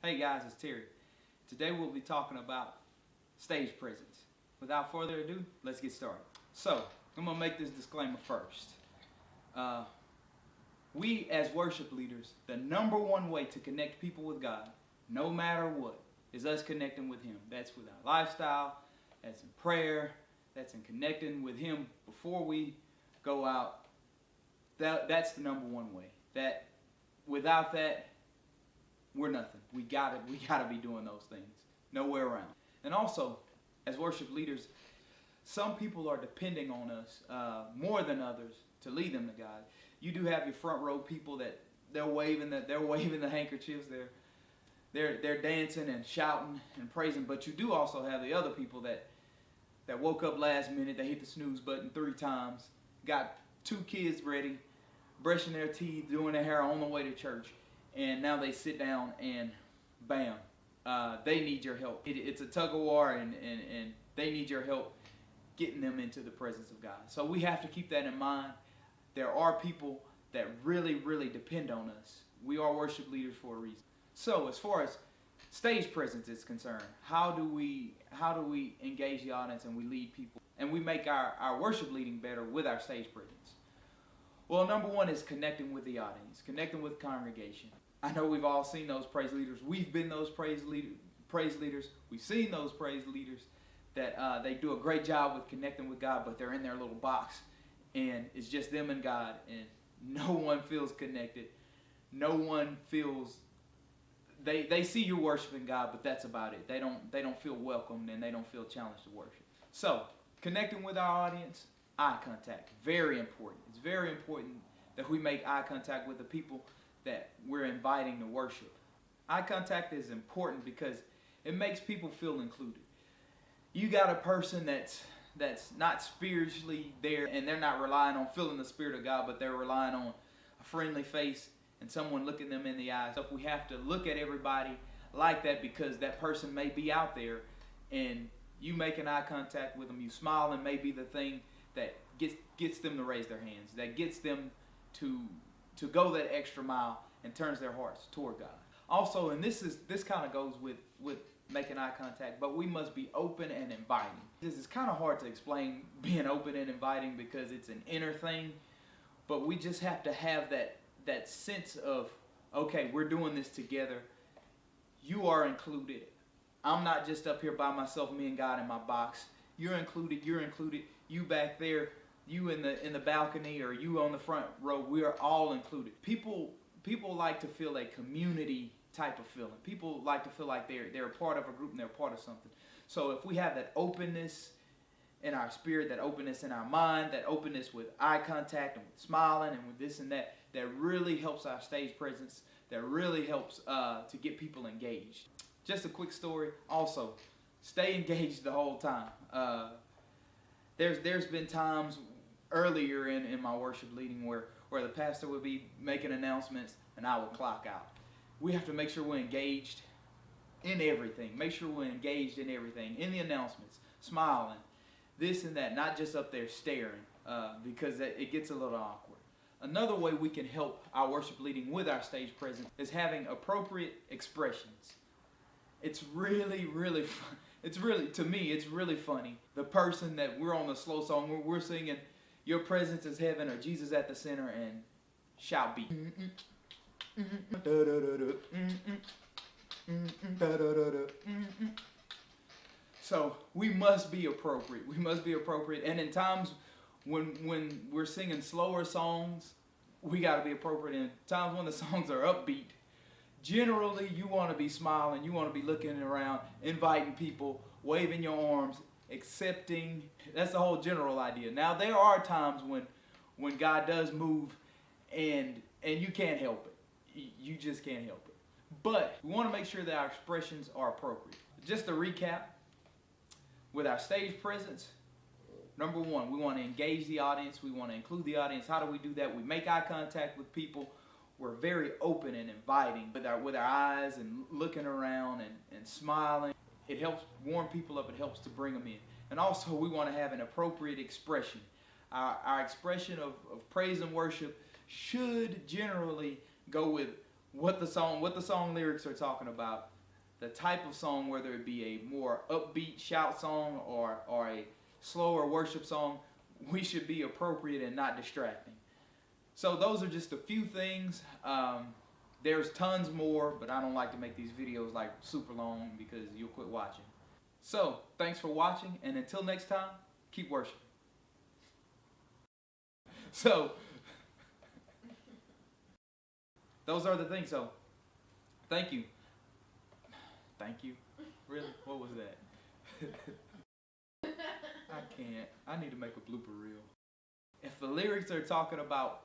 Hey guys, it's Terry. Today we'll be talking about stage presence. Without further ado, let's get started. So, I'm going to make this disclaimer first. We as worship leaders, the number one way to connect people with God, no matter what, is us connecting with Him. That's with our lifestyle, that's in prayer, that's in connecting with Him before we go out. That's the number one way. Without that, we're nothing. We gotta be doing those things. Nowhere around. And also, as worship leaders, some people are depending on us more than others to lead them to God. You do have your front row people that they're waving the handkerchiefs, they're dancing and shouting and praising. But you do also have the other people that woke up last minute. They hit the snooze button 3 times, got 2 kids ready, brushing their teeth, doing their hair on the way to church. And now they sit down and bam, they need your help. It's a tug of war, and they need your help getting them into the presence of God. So we have to keep that in mind. There are people that really, really depend on us. We are worship leaders for a reason. So as far as stage presence is concerned, how do we engage the audience and we lead people and we make our worship leading better with our stage presence? Well, number one is connecting with the audience, connecting with the congregation. I know we've all seen those praise leaders. We've been those praise leaders. We've seen those praise leaders that they do a great job with connecting with God, but they're in their little box, and it's just them and God, and no one feels connected. No one feels they see you worshiping God, but that's about it. They don't feel welcomed, and they don't feel challenged to worship. So, connecting with our audience, eye contact, very important. It's very important that we make eye contact with the people that we're inviting to worship. Eye contact is important because it makes people feel included. You got a person that's not spiritually there, and they're not relying on feeling the Spirit of God, but they're relying on a friendly face and someone looking them in the eyes. So we have to look at everybody like that, because that person may be out there, and you making eye contact with them, you smiling may be the thing that gets them to raise their hands, that gets them to go that extra mile and turns their hearts toward God. Also, and this kind of goes with making eye contact, but we must be open and inviting. This is kind of hard to explain, being open and inviting, because it's an inner thing, but we just have to have that sense of, okay, we're doing this together. You are included. I'm not just up here by myself, me and God in my box. You're included. You back there, you in the balcony, or you on the front row. We are all included. People like to feel a community type of feeling. People like to feel like they're a part of a group and they're a part of something. So if we have that openness in our spirit, that openness in our mind, that openness with eye contact and with smiling and with this and that, that really helps our stage presence. That really helps to get people engaged. Just a quick story. Also, stay engaged the whole time. There's been times earlier in my worship leading where the pastor would be making announcements and I would clock out. We have to make sure we're engaged in everything. Make sure we're engaged in everything, in the announcements, smiling, this and that, not just up there staring, because it gets a little awkward. Another way we can help our worship leading with our stage presence is having appropriate expressions. It's really, really fun. To me, it's really funny. The person that we're on the slow song, we're singing, "Your presence is heaven," or "Jesus at the center," and shout beat. So we must be appropriate. We must be appropriate. And in times when we're singing slower songs, we got to be appropriate. In times when the songs are upbeat, generally, you want to be smiling, you want to be looking around, inviting people, waving your arms, accepting. That's the whole general idea. Now, there are times when God does move and you can't help it. You just can't help it. But we want to make sure that our expressions are appropriate. Just to recap, with our stage presence, number one, we want to engage the audience. We want to include the audience. How do we do that? We make eye contact with people. We're very open and inviting with our eyes and looking around and smiling. It helps warm people up. It helps to bring them in. And also, we want to have an appropriate expression. Our expression of praise and worship should generally go with what the song lyrics are talking about, the type of song, whether it be a more upbeat shout song or a slower worship song, we should be appropriate and not distracting. So those are just a few things. There's tons more, but I don't like to make these videos like super long because you'll quit watching. So thanks for watching, and until next time, keep worshiping. So those are the things. So thank you. Thank you. Really? What was that? I can't. I need to make a blooper reel. If the lyrics are talking about